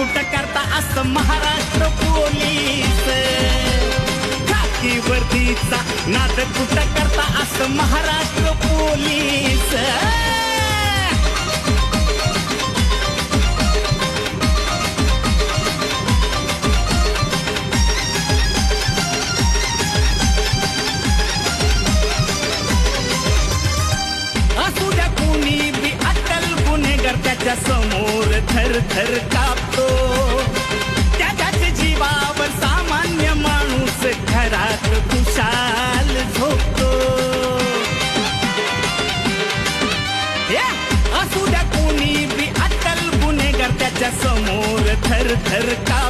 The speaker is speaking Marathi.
कुठं करता असं महाराष्ट्र पोलीस खाकी वर्दीचा नाद कुठं करता असं महाराष्ट्र पोलीस असू द्या कुणी बी अट्टल गुन्हेगार त्याच्या समोर थर थर कापतो त्याच्याच जीवावर सामान्य माणूस घरात खुशाल झोपतो असू द्या कुणी बी अट्टल गुन्हेगार त्याच्या समोर थर थर कापतो